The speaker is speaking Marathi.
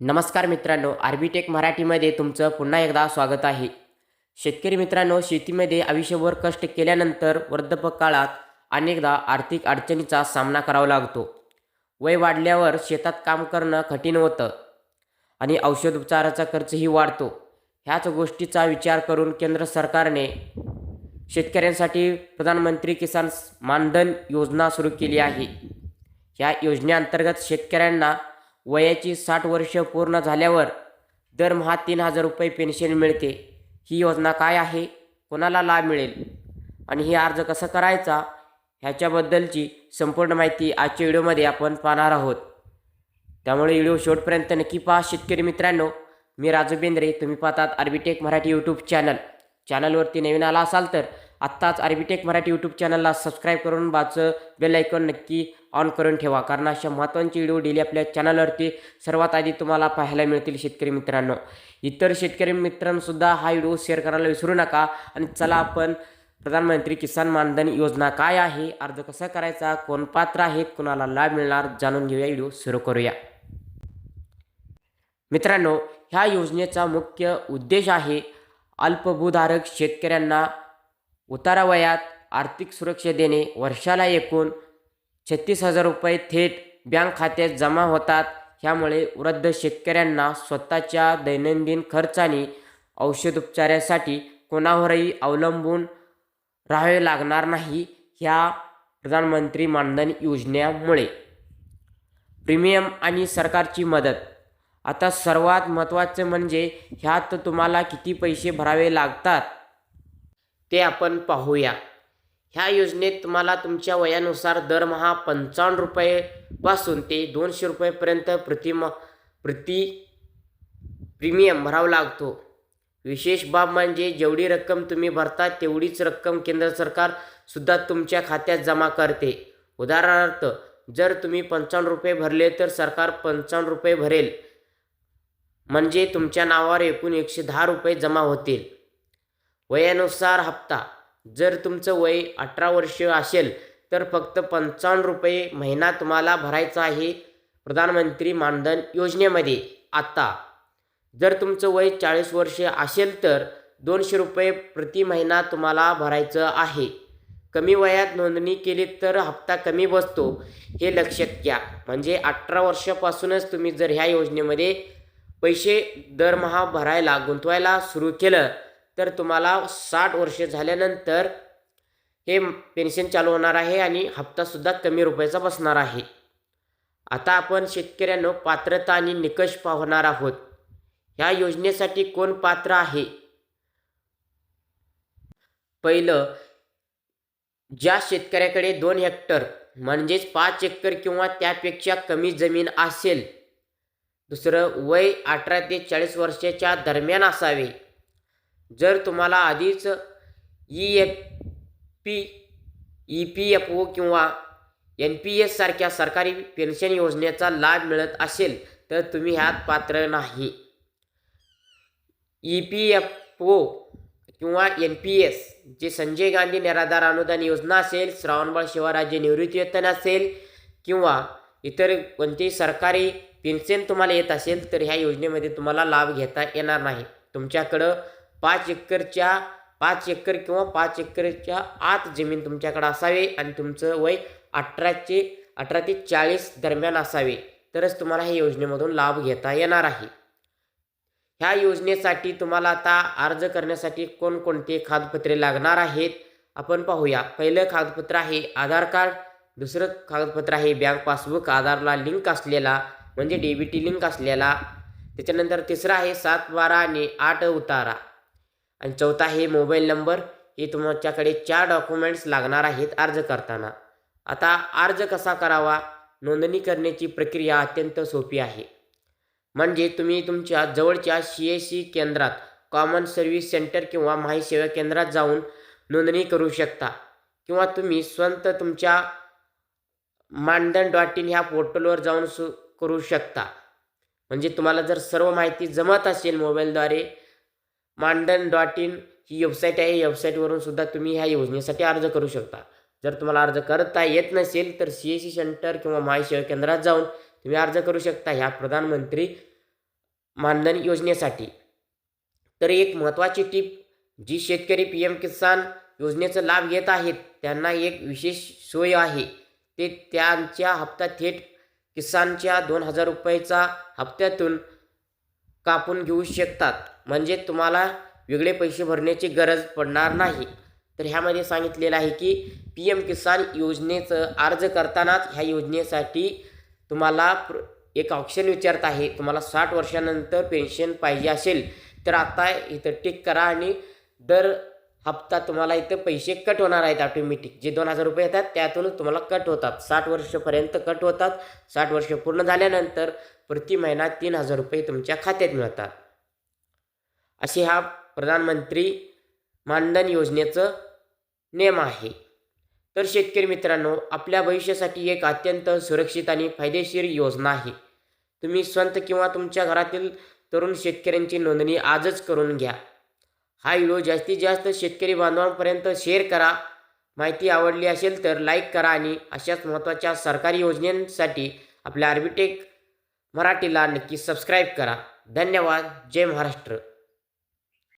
नमस्कार मित्रांनो, आर्बिटेक मराठीमध्ये तुमचं पुन्हा एकदा स्वागत आहे. शेतकरी मित्रांनो, शेतीमध्ये आयुष्यभर कष्ट केल्यानंतर वृद्धापकाळात अनेकदा आर्थिक अडचणीचा सामना करावा लागतो. वय वाढल्यावर शेतात काम करणं कठीण होतं आणि औषधोपचाराचा खर्चही वाढतो. ह्याच गोष्टीचा विचार करून केंद्र सरकारने शेतकऱ्यांसाठी प्रधानमंत्री किसान मानधन योजना सुरू केली आहे. या योजनेअंतर्गत शेतकऱ्यांना वयाची 60 वर्ष पूर्ण झाल्यावर दरमहा 3,000 रुपये पेन्शन मिळते. ही योजना काय आहे, कोणाला लाभ मिळेल आणि ही अर्ज कसा करायचा ह्याच्याबद्दलची संपूर्ण माहिती आजच्या व्हिडिओमध्ये आपण पाहणार आहोत. त्यामुळे व्हिडिओ शेवटपर्यंत नक्की पहा. शेतकरी मित्रांनो, मी राजू बेंद्रे, तुम्ही पाहतात आर्बिटेक मराठी यूट्यूब चॅनलवरती नवीन आला असाल तर आत्ताच आर्बिटेक मराठी यूट्यूब चॅनलला सबस्क्राईब करून बाजूचं बेल आयकॉन नक्की ऑन करून ठेवा, कारण अशा महत्त्वाचे व्हिडिओ डेली आपल्या चॅनलवरती सर्वात आधी तुम्हाला पाहायला मिळतील. शेतकरी मित्रांनो, इतर शेतकरी मित्रांसुद्धा हा व्हिडिओ शेअर करायला विसरू नका. आणि चला आपण प्रधानमंत्री किसान मानधन योजना काय आहे, अर्ज कसा करायचा, कोण पात्र आहेत, कोणाला लाभ मिळणार, जाणून घेऊया. व्हिडिओ सुरू करूया. मित्रांनो, ह्या योजनेचा मुख्य उद्देश आहे अल्पभूधारक शेतकऱ्यांना उतारा वयात आर्थिक सुरक्षा देणे. वर्षाला एकूण 36,000 रुपये थेट बँक खात्यात जमा होतात. ह्यामुळे वृद्ध शेतकऱ्यांना स्वतःच्या दैनंदिन खर्च आणि औषधोपचारासाठी कोणावरही अवलंबून राहावे लागणार नाही. ह्या प्रधानमंत्री मानधन योजनेमुळे प्रीमियम आणि सरकारची मदत. आता सर्वात महत्त्वाचं म्हणजे ह्यात तुम्हाला किती पैसे भरावे लागतात ते आपण पाहूया. ह्या योजनेत तुम्हाला तुमच्या वयानुसार दरमहा 55 रुपयेपासून ते 200 रुपयेपर्यंत प्रति प्रीमियम भरावा लागतो. विशेष बाब म्हणजे जेवढी रक्कम तुम्ही भरता तेवढीच रक्कम केंद्र सरकारसुद्धा तुमच्या खात्यात जमा करते. उदाहरणार्थ, जर तुम्ही 55 रुपये भरले तर सरकार 55 रुपये भरेल, म्हणजे तुमच्या नावावर एकूण 110 रुपये जमा होतील. वयानुसार हप्ता. जर तुमचं वय 18 वर्ष असेल तर फक्त 55 रुपये महिना तुम्हाला भरायचा आहे प्रधानमंत्री मानधन योजनेमध्ये. आता जर तुमचं वय 40 वर्ष असेल तर 200 रुपये प्रति महिना तुम्हाला भरायचं आहे. कमी वयात नोंदणी केली तर हप्ता कमी बसतो, हे लक्षात घ्या. म्हणजे 18 वर्षापासूनच तुम्ही जर ह्या योजनेमध्ये पैसे दरमहा भरायला गुंतवायला सुरू केलं तर तुम्हाला 60 वर्ष झाल्यानंतर हे पेन्शन चालू होणार आहे आणि हप्तासुद्धा कमी रुपयाचा बसणार आहे. आता आपण शेतकऱ्यांनो पात्रता आणि निकष पाहणार आहोत. ह्या योजनेसाठी कोण पात्र आहे? पहिलं, ज्या शेतकऱ्याकडे 2 हेक्टर म्हणजेच 5 एकर किंवा त्यापेक्षा कमी जमीन असेल. दुसरं, वय 18 ते 40 वर्षाच्या दरम्यान असावे. जर तुम्हाला आधीच EPFO किंवा NPS सारख्या सरकारी पेन्शन योजनेचा लाभ मिळत असेल तर तुम्ही ह्यात पात्र नाही. EPFO किंवा NPS जे संजय गांधी निराधार अनुदान योजना असेल, श्रावणबाळ सेवा राज्य निवृत्तीवेतन असेल किंवा इतर कोणतेही सरकारी पेन्शन तुम्हाला येत असेल तर ह्या योजनेमध्ये तुम्हाला लाभ घेता येणार नाही. तुमच्याकडं 5 एकर किंवा 5 एकरच्या आत जमीन तुमच्याकडे असावे आणि तुमचं वय 18 ते 40 दरम्यान असावे, तरच तुम्हाला ह्या योजनेमधून लाभ घेता येणार आहे. ह्या योजनेसाठी तुम्हाला आता अर्ज करण्यासाठी कोणकोणते कागदपत्रे लागणार आहेत आपण पाहूया. पहिलं कागदपत्र आहे आधार कार्ड. दुसरं कागदपत्र आहे बँक पासबुक, आधारला लिंक असलेला म्हणजे DBT लिंक असलेला. त्याच्यानंतर तिसरं आहे 7/12 आणि 8 उतारा. आणि चौथा आहे मोबाईल नंबर. हे तुमच्याकडे 4 डॉक्युमेंट्स लागणार आहेत अर्ज करताना. आता अर्ज कसा करावा? नोंदणी करण्याची प्रक्रिया अत्यंत सोपी आहे. म्हणजे तुम्ही तुमच्या जवळच्या CSC केंद्रात, कॉमन सर्व्हिस सेंटर किंवा माहिती सेवा केंद्रात जाऊन नोंदणी करू शकता किंवा तुम्ही स्वतः तुमच्या मानधन.in ह्या पोर्टलवर जाऊन करू शकता. म्हणजे तुम्हाला जर सर्व माहिती जमत असेल मोबाईलद्वारे, मानधन.in ही वेबसाईट आहे, या वेबसाईटवरून सुद्धा तुम्ही ह्या योजनेसाठी अर्ज करू शकता. जर तुम्हाला अर्ज करता येत नसेल तर CSC सेंटर किंवा माहिती सेवा केंद्रात जाऊन तुम्ही अर्ज करू शकता ह्या प्रधानमंत्री मानधन योजनेसाठी. तर एक महत्त्वाची टीप, जी शेतकरी PM किसान योजनेचा लाभ घेत आहेत त्यांना एक विशेष सोय आहे. ते त्यांच्या हप्ता थेट किसानच्या 2,000 रुपयेचा हप्त्यातून कापून घेऊ शकतात. म्हणजे तुम्हाला वेगळे पैसे भरण्याची गरज पडणार नाही. तर ह्यामध्ये सांगितलेलं आहे की PM किसान योजनेचं अर्ज करतानाच ह्या योजनेसाठी तुम्हाला एक ऑप्शन विचारत आहे. तुम्हाला 60 वर्षानंतर पेन्शन पाहिजे असेल तर आता इथं टिक करा आणि दर हप्ता तुम्हाला इथं पैसे कट होणार आहेत ऑटोमॅटिक. जे 2,000 रुपये येतात त्यातूनच तुम्हाला कट होतात. 60 वर्षापर्यंत कट होतात. 60 वर्ष पूर्ण झाल्यानंतर प्रति महिना 3,000 रुपये तुमच्या खात्यात मिळतात. असे हा प्रधानमंत्री मानधन योजनेचं नियम आहे. तर शेतकरी मित्रांनो, आपल्या भविष्यासाठी एक अत्यंत सुरक्षित आणि फायदेशीर योजना आहे. तुम्ही स्वतः किंवा तुमच्या घरातील तरुण शेतकऱ्यांची नोंदणी आजच करून घ्या. हा व्हिडिओ जास्तीत जास्त शेतकरी बांधवांपर्यंत शेअर करा. माहिती आवडली असेल तर लाईक करा आणि अशाच महत्त्वाच्या सरकारी योजनांसाठी आपल्या आर्बिटेक मराठीला नक्की सबस्क्राईब करा. धन्यवाद. जय महाराष्ट्र.